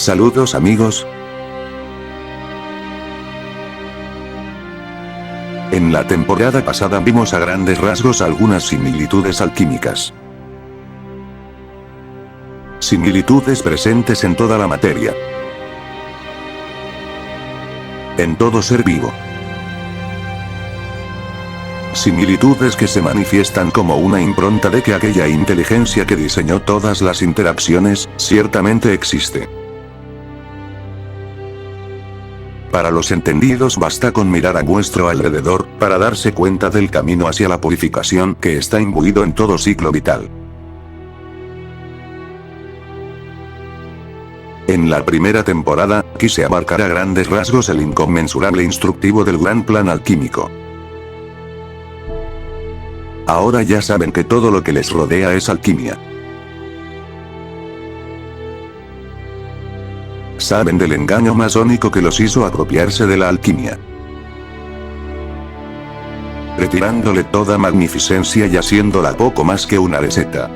Saludos amigos. En la temporada pasada vimos a grandes rasgos algunas similitudes alquímicas. Similitudes presentes en toda la materia. En todo ser vivo. Similitudes que se manifiestan como una impronta de que aquella inteligencia que diseñó todas las interacciones, ciertamente existe. Para los entendidos basta con mirar a vuestro alrededor, para darse cuenta del camino hacia la purificación que está imbuido en todo ciclo vital. En la primera temporada, quise abarcar a grandes rasgos el inconmensurable instructivo del gran plan alquímico. Ahora ya saben que todo lo que les rodea es alquimia. Saben del engaño masónico que los hizo apropiarse de la alquimia, retirándole toda magnificencia y haciéndola poco más que una receta.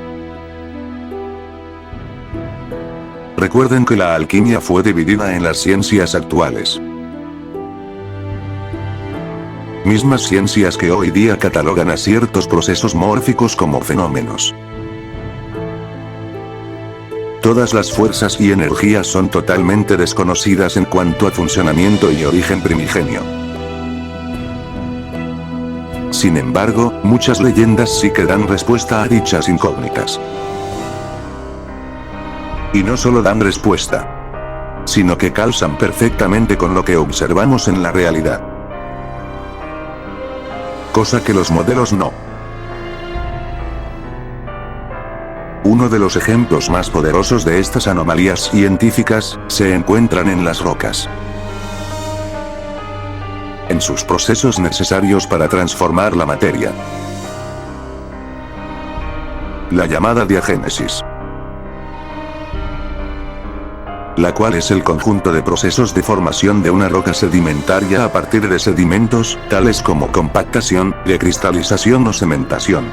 Recuerden que la alquimia fue dividida en las ciencias actuales. Mismas ciencias que hoy día catalogan a ciertos procesos mórficos como fenómenos. Todas las fuerzas y energías son totalmente desconocidas en cuanto a funcionamiento y origen primigenio. Sin embargo, muchas leyendas sí que dan respuesta a dichas incógnitas. Y no solo dan respuesta, sino que calzan perfectamente con lo que observamos en la realidad. Cosa que los modelos no. Uno de los ejemplos más poderosos de estas anomalías científicas, se encuentran en las rocas. En sus procesos necesarios para transformar la materia. La llamada diagénesis. La cual es el conjunto de procesos de formación de una roca sedimentaria a partir de sedimentos, tales como compactación, recristalización o cementación.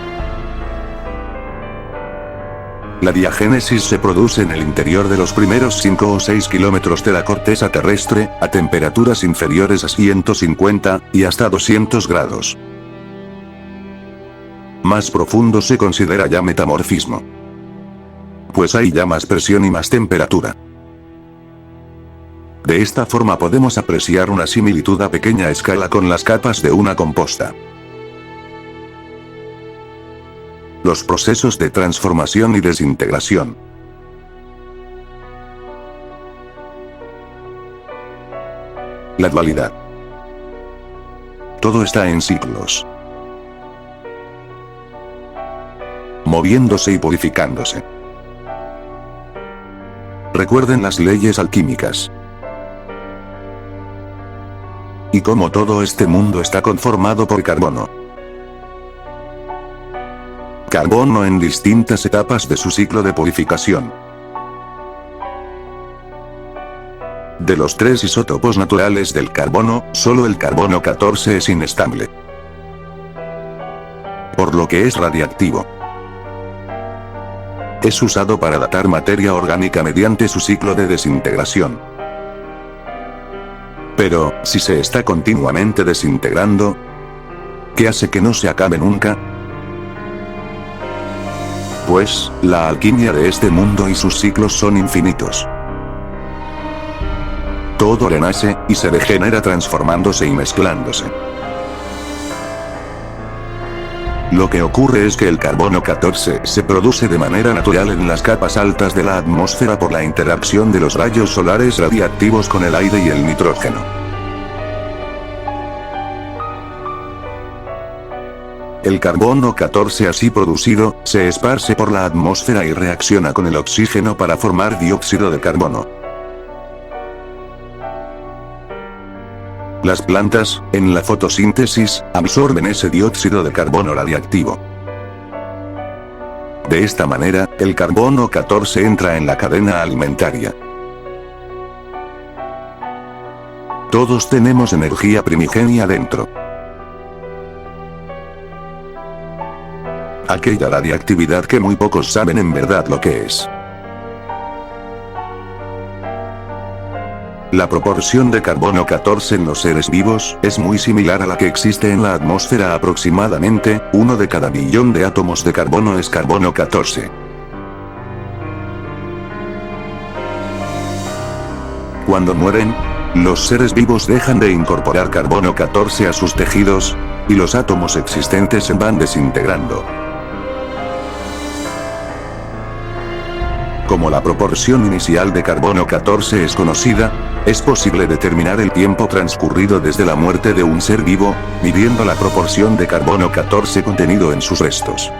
La diagénesis se produce en el interior de los primeros 5 o 6 kilómetros de la corteza terrestre, a temperaturas inferiores a 150, y hasta 200 grados. Más profundo se considera ya metamorfismo. Pues hay ya más presión y más temperatura. De esta forma podemos apreciar una similitud a pequeña escala con las capas de una composta. Los procesos de transformación y desintegración. La dualidad. Todo está en ciclos, moviéndose y purificándose. Recuerden las leyes alquímicas. Y como todo este mundo está conformado por carbono. Carbono en distintas etapas de su ciclo de purificación. De los 3 isótopos naturales del carbono, solo el carbono 14 es inestable. Por lo que es radiactivo. Es usado para datar materia orgánica mediante su ciclo de desintegración. Pero, si se está continuamente desintegrando, ¿qué hace que no se acabe nunca? Pues, la alquimia de este mundo y sus ciclos son infinitos. Todo renace, y se degenera transformándose y mezclándose. Lo que ocurre es que el carbono 14 se produce de manera natural en las capas altas de la atmósfera por la interacción de los rayos solares radiactivos con el aire y el nitrógeno. El carbono 14 así producido, se esparce por la atmósfera y reacciona con el oxígeno para formar dióxido de carbono. Las plantas, en la fotosíntesis, absorben ese dióxido de carbono radiactivo. De esta manera, el carbono 14 entra en la cadena alimentaria. Todos tenemos energía primigenia dentro. Aquella radiactividad que muy pocos saben en verdad lo que es. La proporción de carbono 14 en los seres vivos es muy similar a la que existe en la atmósfera, aproximadamente, 1 de cada billón de átomos de carbono es carbono 14. Cuando mueren, los seres vivos dejan de incorporar carbono 14 a sus tejidos, y los átomos existentes se van desintegrando. Como la proporción inicial de carbono 14 es conocida, es posible determinar el tiempo transcurrido desde la muerte de un ser vivo, midiendo la proporción de carbono 14 contenido en sus restos.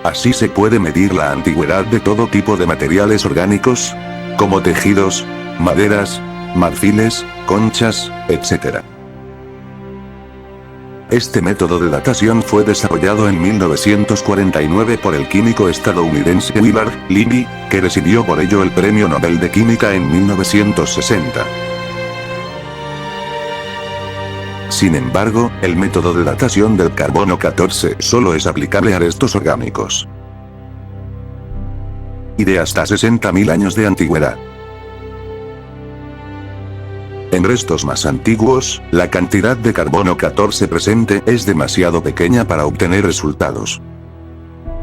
Así se puede medir la antigüedad de todo tipo de materiales orgánicos, como tejidos, maderas, marfiles, conchas, etc. Este método de datación fue desarrollado en 1949 por el químico estadounidense Willard Libby, que recibió por ello el Premio Nobel de Química en 1960. Sin embargo, el método de datación del carbono 14 solo es aplicable a restos orgánicos y de hasta 60.000 años de antigüedad. En restos más antiguos, la cantidad de carbono 14 presente es demasiado pequeña para obtener resultados.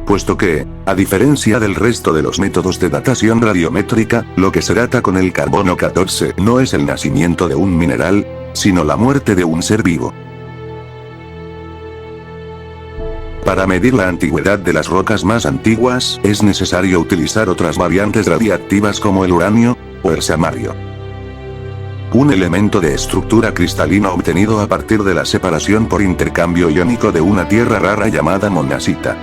Puesto que, a diferencia del resto de los métodos de datación radiométrica, lo que se data con el carbono 14 no es el nacimiento de un mineral, sino la muerte de un ser vivo. Para medir la antigüedad de las rocas más antiguas, es necesario utilizar otras variantes radiactivas como el uranio, o el samario. Un elemento de estructura cristalina obtenido a partir de la separación por intercambio iónico de una tierra rara llamada monazita.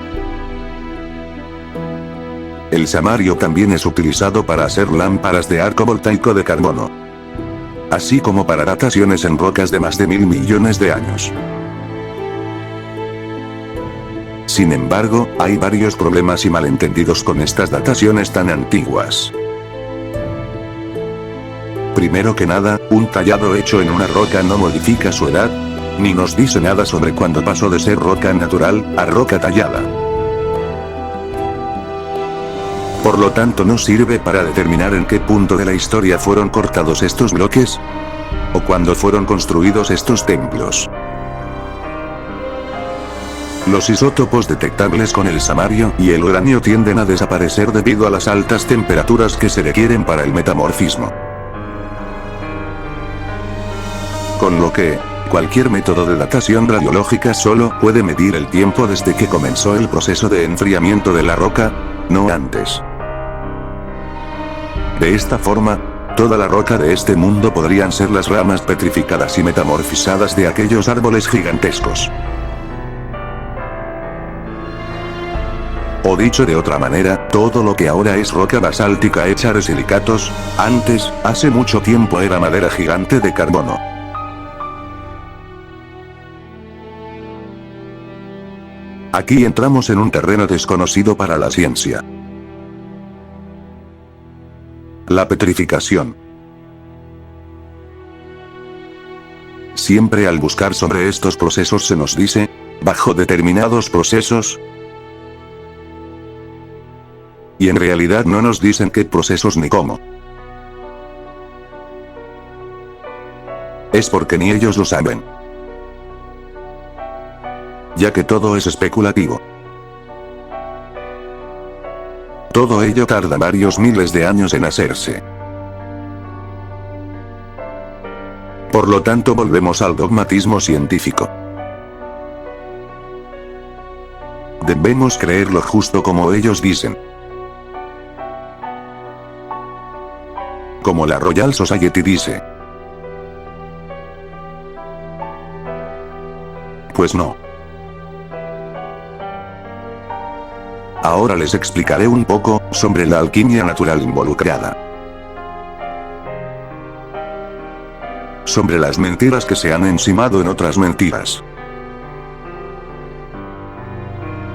El samario también es utilizado para hacer lámparas de arco voltaico de carbono, así como para dataciones en rocas de más de 1.000 millones de años. Sin embargo, hay varios problemas y malentendidos con estas dataciones tan antiguas. Primero que nada, un tallado hecho en una roca no modifica su edad, ni nos dice nada sobre cuándo pasó de ser roca natural a roca tallada. Por lo tanto, no sirve para determinar en qué punto de la historia fueron cortados estos bloques, o cuándo fueron construidos estos templos. Los isótopos detectables con el samario y el uranio tienden a desaparecer debido a las altas temperaturas que se requieren para el metamorfismo. Con lo que, cualquier método de datación radiológica solo puede medir el tiempo desde que comenzó el proceso de enfriamiento de la roca, no antes. De esta forma, toda la roca de este mundo podrían ser las ramas petrificadas y metamorfizadas de aquellos árboles gigantescos. O dicho de otra manera, todo lo que ahora es roca basáltica hecha de silicatos, antes, hace mucho tiempo era madera gigante de carbono. Aquí entramos en un terreno desconocido para la ciencia. La petrificación. Siempre al buscar sobre estos procesos se nos dice, bajo determinados procesos, y en realidad no nos dicen qué procesos ni cómo. Es porque ni ellos lo saben, ya que todo es especulativo. Todo ello tarda varios miles de años en hacerse. Por lo tanto, volvemos al dogmatismo científico. Debemos creerlo justo como ellos dicen. Como la Royal Society dice. Pues no. Ahora les explicaré un poco sobre la alquimia natural involucrada. Sobre las mentiras que se han encimado en otras mentiras.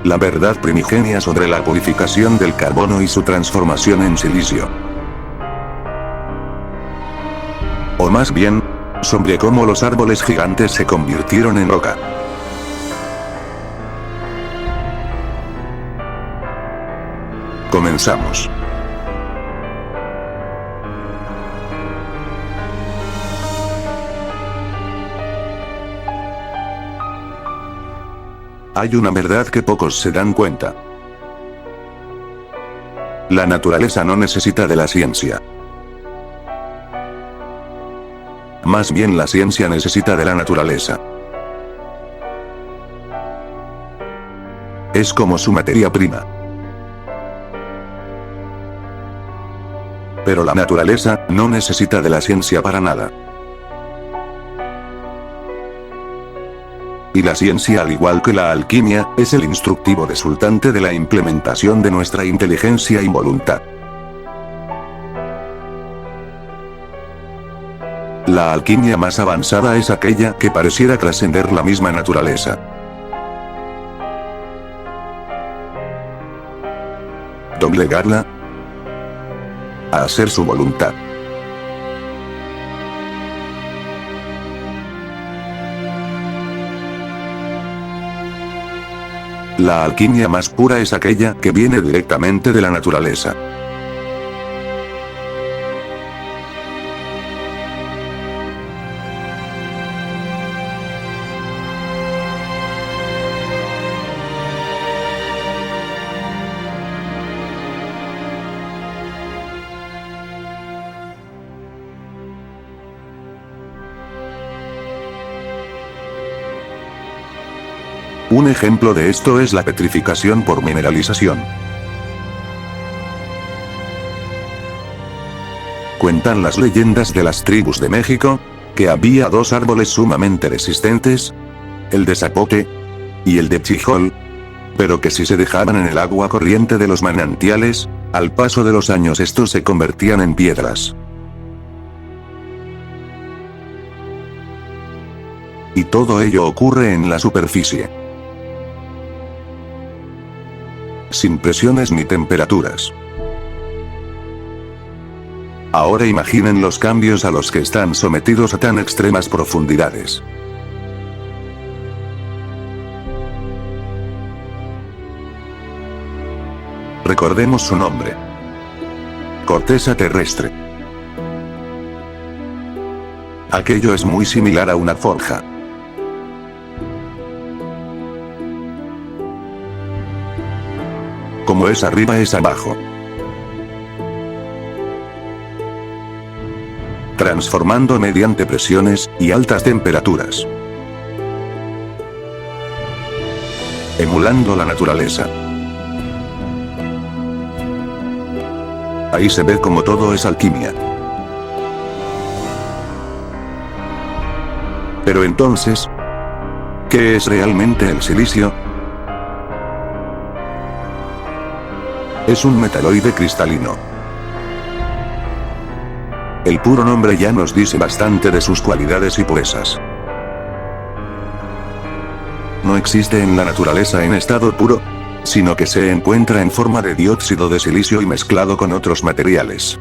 La verdad primigenia sobre la purificación del carbono y su transformación en silicio. O más bien, sobre cómo los árboles gigantes se convirtieron en roca. Comenzamos. Hay una verdad que pocos se dan cuenta. La naturaleza no necesita de la ciencia. Más bien la ciencia necesita de la naturaleza. Es como su materia prima. Pero la naturaleza no necesita de la ciencia para nada. Y la ciencia, al igual que la alquimia, es el instructivo resultante de la implementación de nuestra inteligencia y voluntad. La alquimia más avanzada es aquella que pareciera trascender la misma naturaleza. Doblegarla a hacer su voluntad. La alquimia más pura es aquella que viene directamente de la naturaleza. Un ejemplo de esto es la petrificación por mineralización. Cuentan las leyendas de las tribus de México, que había dos árboles sumamente resistentes, el de zapote y el de chijol, pero que si se dejaban en el agua corriente de los manantiales, al paso de los años estos se convertían en piedras. Y todo ello ocurre en la superficie, sin presiones ni temperaturas. Ahora imaginen los cambios a los que están sometidos a tan extremas profundidades. Recordemos su nombre: corteza terrestre. Aquello es muy similar a una forja. Como es arriba es abajo. Transformando mediante presiones y altas temperaturas. Emulando la naturaleza. Ahí se ve como todo es alquimia. Pero entonces, ¿qué es realmente el silicio? Es un metaloide cristalino. El puro nombre ya nos dice bastante de sus cualidades y purezas. No existe en la naturaleza en estado puro, sino que se encuentra en forma de dióxido de silicio y mezclado con otros materiales.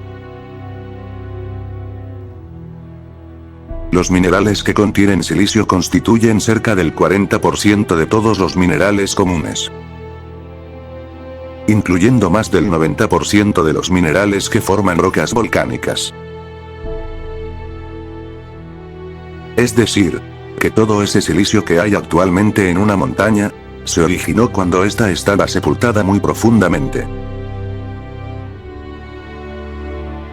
Los minerales que contienen silicio constituyen cerca del 40% de todos los minerales comunes, incluyendo más del 90% de los minerales que forman rocas volcánicas. Es decir, que todo ese silicio que hay actualmente en una montaña, se originó cuando ésta estaba sepultada muy profundamente.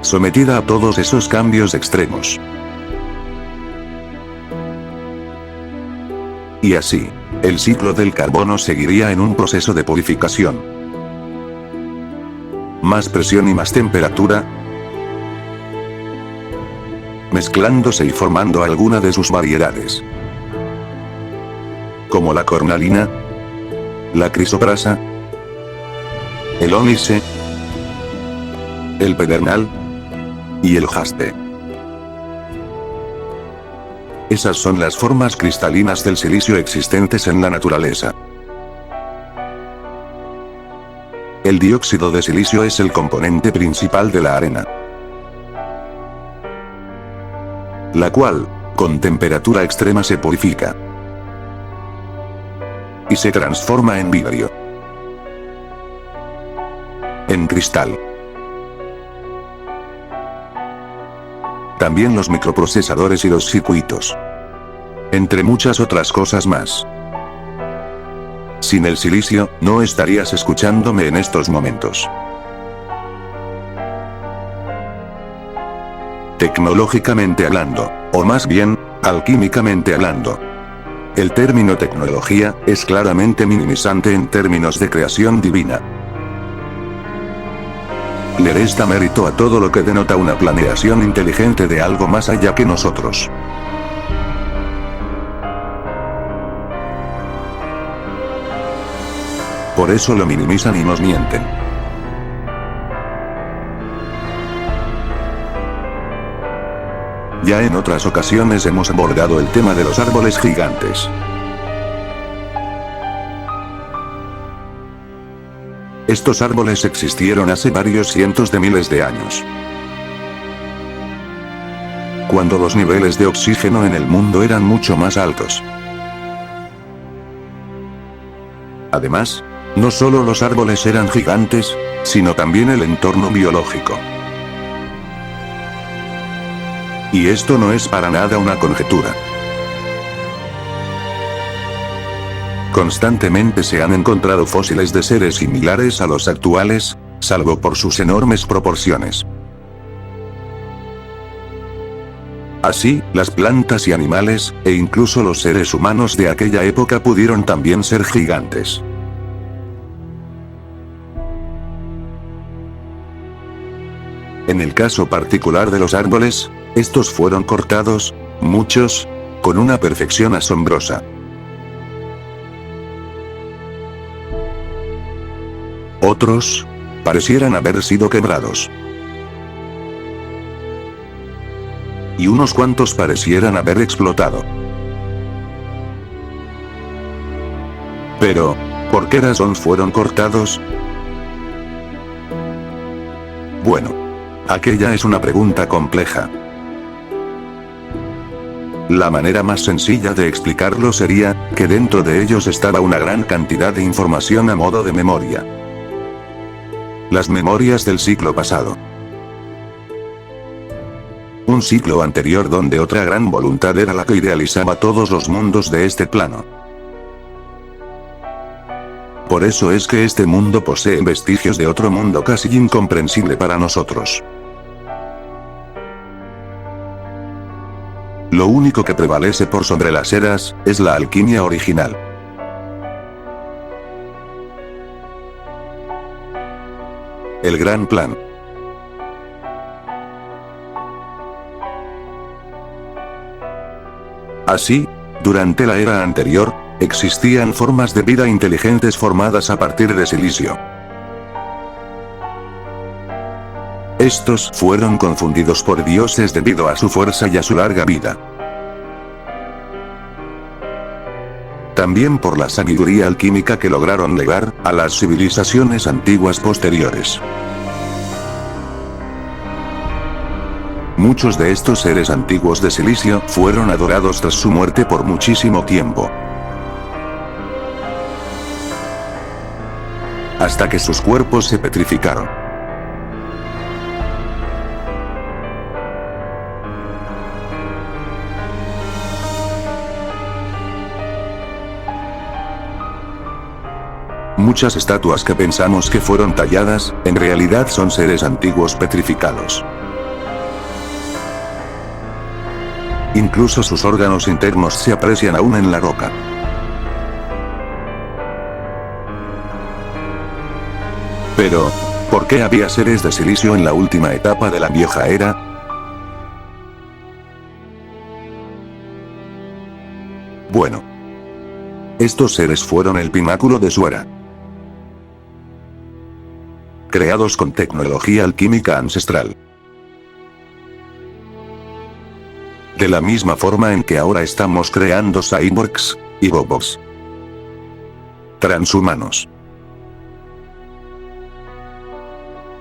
Sometida a todos esos cambios extremos. Y así, el ciclo del carbono seguiría en un proceso de purificación. Más presión y más temperatura, mezclándose y formando alguna de sus variedades, como la cornalina, la crisoprasa, el ónice, el pedernal y el jaspe. Esas son las formas cristalinas del silicio existentes en la naturaleza. El dióxido de silicio es el componente principal de la arena, la cual, con temperatura extrema se purifica y se transforma en vidrio, en cristal. También los microprocesadores y los circuitos, entre muchas otras cosas más, Sin el silicio, no estarías escuchándome en estos momentos. Tecnológicamente hablando, o más bien, alquímicamente hablando. El término tecnología es claramente minimizante en términos de creación divina. Le resta mérito a todo lo que denota una planeación inteligente de algo más allá que nosotros. Por eso lo minimizan y nos mienten. Ya en otras ocasiones hemos abordado el tema de los árboles gigantes. Estos árboles existieron hace varios cientos de miles de años, cuando los niveles de oxígeno en el mundo eran mucho más altos. Además, no solo los árboles eran gigantes, sino también el entorno biológico. Y esto no es para nada una conjetura. Constantemente se han encontrado fósiles de seres similares a los actuales, salvo por sus enormes proporciones. Así, las plantas y animales, e incluso los seres humanos de aquella época pudieron también ser gigantes. En el caso particular de los árboles, estos fueron cortados, muchos, con una perfección asombrosa. Otros, parecieran haber sido quebrados. Y unos cuantos parecieran haber explotado. Pero, ¿por qué razón fueron cortados? Bueno, aquella es una pregunta compleja. La manera más sencilla de explicarlo sería, que dentro de ellos estaba una gran cantidad de información a modo de memoria. Las memorias del siglo pasado. Un siglo anterior donde otra gran voluntad era la que idealizaba todos los mundos de este plano. Por eso es que este mundo posee vestigios de otro mundo casi incomprensible para nosotros. Lo único que prevalece por sobre las eras, es la alquimia original. El gran plan. Así, durante la era anterior, existían formas de vida inteligentes formadas a partir de silicio. Estos fueron confundidos por dioses debido a su fuerza y a su larga vida. También por la sabiduría alquímica que lograron legar a las civilizaciones antiguas posteriores. Muchos de estos seres antiguos de silicio fueron adorados tras su muerte por muchísimo tiempo. Hasta que sus cuerpos se petrificaron. Muchas estatuas que pensamos que fueron talladas, en realidad son seres antiguos petrificados. Incluso sus órganos internos se aprecian aún en la roca. Pero, ¿por qué había seres de silicio en la última etapa de la vieja era? Bueno. Estos seres fueron el pináculo de su era. Creados con tecnología alquímica ancestral. De la misma forma en que ahora estamos creando cyborgs y robots. Transhumanos.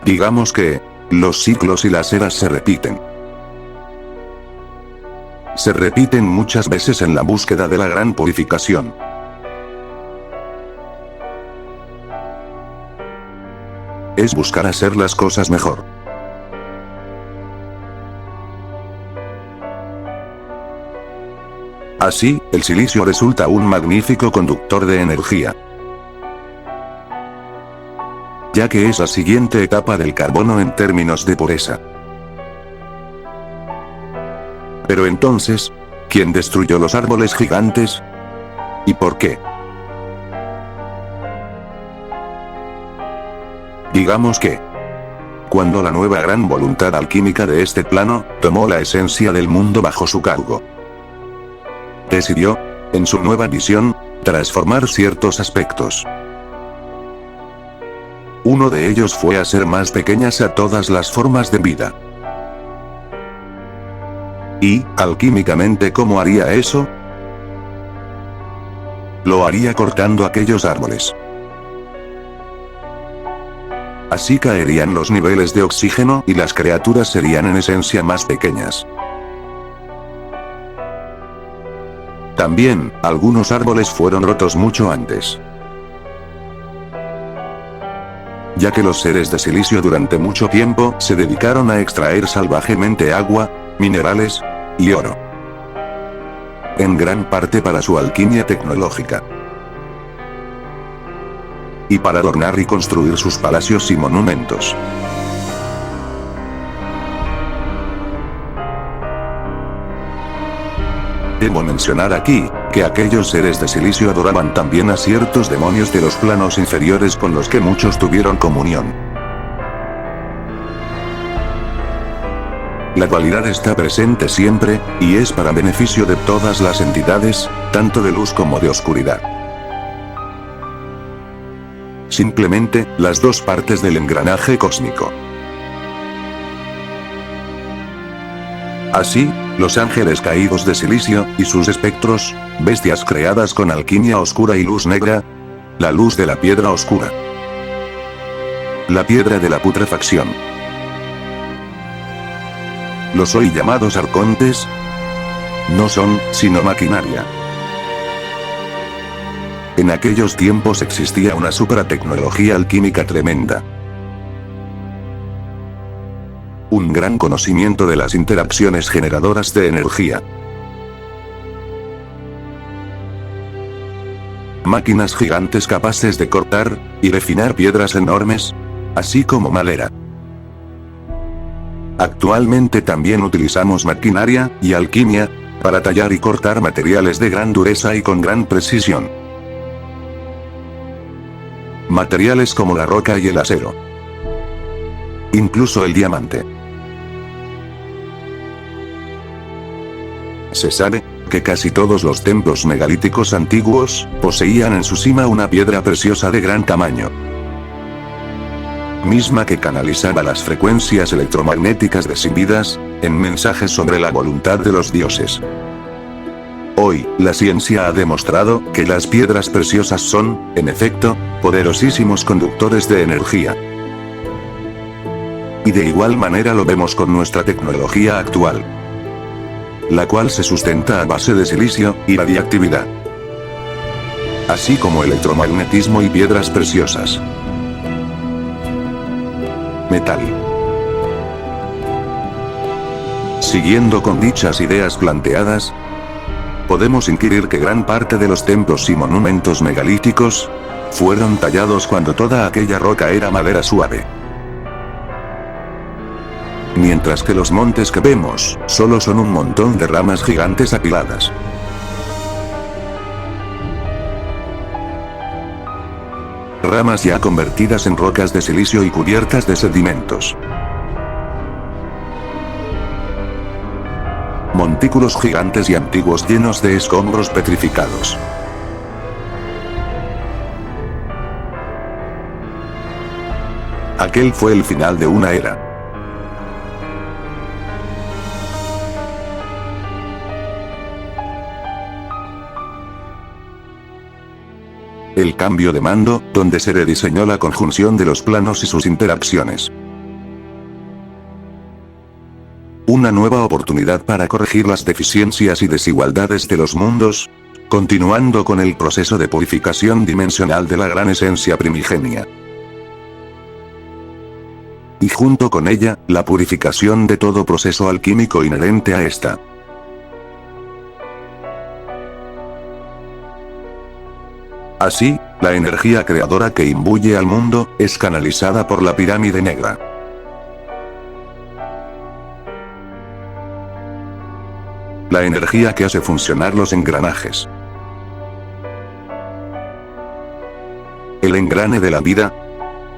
Digamos que, los ciclos y las eras se repiten. Se repiten muchas veces en la búsqueda de la gran purificación. Es buscar hacer las cosas mejor. Así, el silicio resulta un magnífico conductor de energía. ya que es la siguiente etapa del carbono en términos de pureza. Pero entonces, ¿quién destruyó los árboles gigantes? ¿Y por qué? Digamos que, cuando la nueva gran voluntad alquímica de este plano, tomó la esencia del mundo bajo su cargo, decidió, en su nueva visión, transformar ciertos aspectos. Uno de ellos fue hacer más pequeñas a todas las formas de vida. ¿Y, alquímicamente, cómo haría eso? Lo haría cortando aquellos árboles. Así caerían los niveles de oxígeno y las criaturas serían en esencia más pequeñas. También, algunos árboles fueron rotos mucho antes, ya que los seres de silicio durante mucho tiempo se dedicaron a extraer salvajemente agua, minerales y oro, en gran parte para su alquimia tecnológica, y para adornar y construir sus palacios y monumentos. Debo mencionar aquí, que aquellos seres de silicio adoraban también a ciertos demonios de los planos inferiores con los que muchos tuvieron comunión. La dualidad está presente siempre, y es para beneficio de todas las entidades, tanto de luz como de oscuridad. Simplemente, las dos partes del engranaje cósmico. Así, los ángeles caídos de silicio, y sus espectros, bestias creadas con alquimia oscura y luz negra, la luz de la piedra oscura, la piedra de la putrefacción, los hoy llamados arcontes, no son, sino maquinaria. En aquellos tiempos existía una supratecnología alquímica tremenda. Un gran conocimiento de las interacciones generadoras de energía. Máquinas gigantes capaces de cortar y refinar piedras enormes, así como madera. Actualmente también utilizamos maquinaria y alquimia para tallar y cortar materiales de gran dureza y con gran precisión. Materiales como la roca y el acero. Incluso el diamante. Se sabe que casi todos los templos megalíticos antiguos poseían en su cima una piedra preciosa de gran tamaño, misma que canalizaba las frecuencias electromagnéticas recibidas en mensajes sobre la voluntad de los dioses. Hoy, la ciencia ha demostrado que las piedras preciosas son, en efecto, poderosísimos conductores de energía. Y de igual manera lo vemos con nuestra tecnología actual, la cual se sustenta a base de silicio y radiactividad, así como electromagnetismo y piedras preciosas. Metal. Siguiendo con dichas ideas planteadas, podemos inquirir que gran parte de los templos y monumentos megalíticos fueron tallados cuando toda aquella roca era madera suave. Mientras que los montes que vemos, solo son un montón de ramas gigantes apiladas. Ramas ya convertidas en rocas de silicio y cubiertas de sedimentos. Montículos gigantes y antiguos llenos de escombros petrificados. Aquel fue el final de una era. El cambio de mando, donde se rediseñó la conjunción de los planos y sus interacciones. Una nueva oportunidad para corregir las deficiencias y desigualdades de los mundos, continuando con el proceso de purificación dimensional de la gran esencia primigenia. Y junto con ella, la purificación de todo proceso alquímico inherente a esta. Así, la energía creadora que imbuye al mundo, es canalizada por la pirámide negra. La energía que hace funcionar los engranajes. El engrane de la vida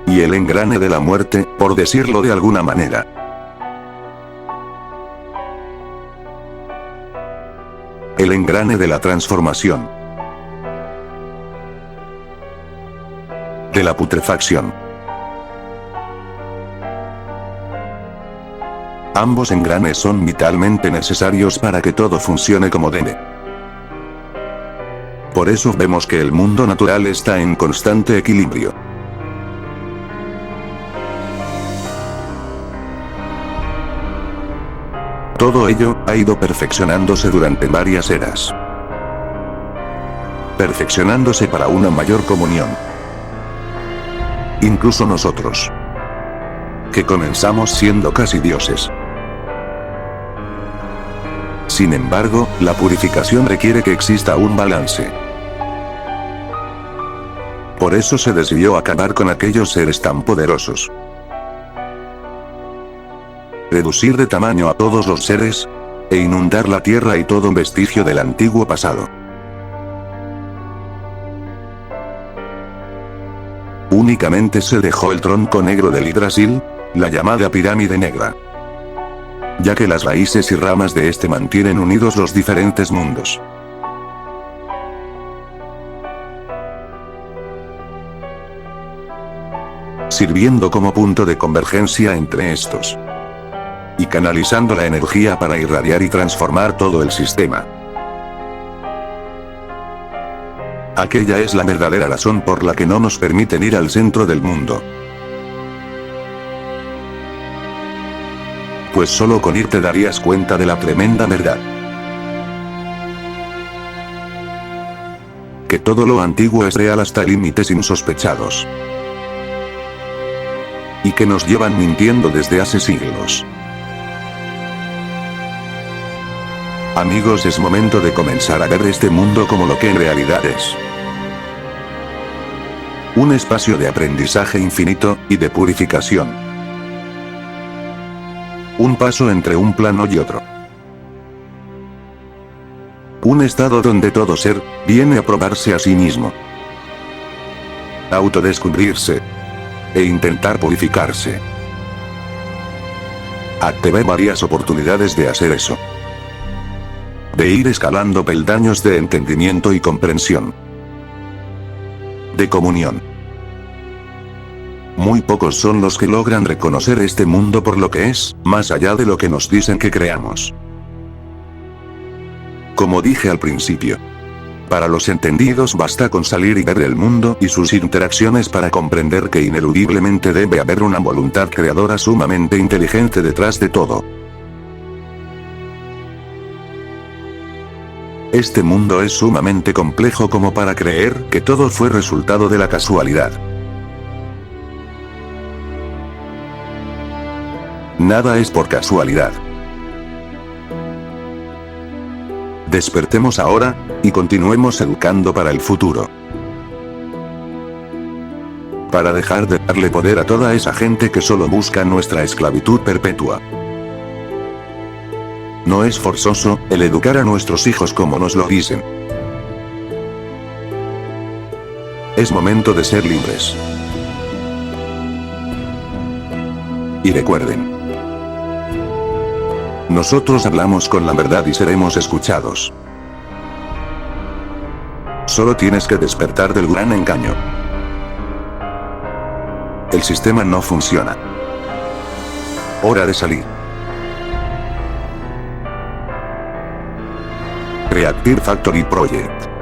y el engrane de la muerte, por decirlo de alguna manera. El engrane de la transformación. De la putrefacción. Ambos engranes son vitalmente necesarios para que todo funcione como debe. Por eso vemos que el mundo natural está en constante equilibrio. Todo ello ha ido perfeccionándose durante varias eras. Perfeccionándose para una mayor comunión. Incluso nosotros, que comenzamos siendo casi dioses. Sin embargo, la purificación requiere que exista un balance. Por eso se decidió acabar con aquellos seres tan poderosos. Reducir de tamaño a todos los seres, e inundar la tierra y todo vestigio del antiguo pasado. Únicamente se dejó el tronco negro del Yggdrasil, la llamada pirámide negra. Ya que las raíces y ramas de este mantienen unidos los diferentes mundos. Sirviendo como punto de convergencia entre estos. Y canalizando la energía para irradiar y transformar todo el sistema. Aquella es la verdadera razón por la que no nos permiten ir al centro del mundo. Pues solo con ir te darías cuenta de la tremenda verdad. Que todo lo antiguo es real hasta límites insospechados. Y que nos llevan mintiendo desde hace siglos. Amigos, es momento de comenzar a ver este mundo como lo que en realidad es. Un espacio de aprendizaje infinito, y de purificación. Un paso entre un plano y otro. Un estado donde todo ser, viene a probarse a sí mismo. Autodescubrirse. E intentar purificarse. Activé varias oportunidades de hacer eso. De ir escalando peldaños de entendimiento y comprensión. De comunión. Muy pocos son los que logran reconocer este mundo por lo que es, más allá de lo que nos dicen que creamos. Como dije al principio. Para los entendidos basta con salir y ver el mundo y sus interacciones para comprender que ineludiblemente debe haber una voluntad creadora sumamente inteligente detrás de todo. Este mundo es sumamente complejo como para creer que todo fue resultado de la casualidad. Nada es por casualidad. Despertemos ahora, y continuemos educando para el futuro. Para dejar de darle poder a toda esa gente que solo busca nuestra esclavitud perpetua. No es forzoso, el educar a nuestros hijos como nos lo dicen. Es momento de ser libres. Y recuerden. Nosotros hablamos con la verdad y seremos escuchados. Solo tienes que despertar del gran engaño. El sistema no funciona. Hora de salir. Reactive Factory Project.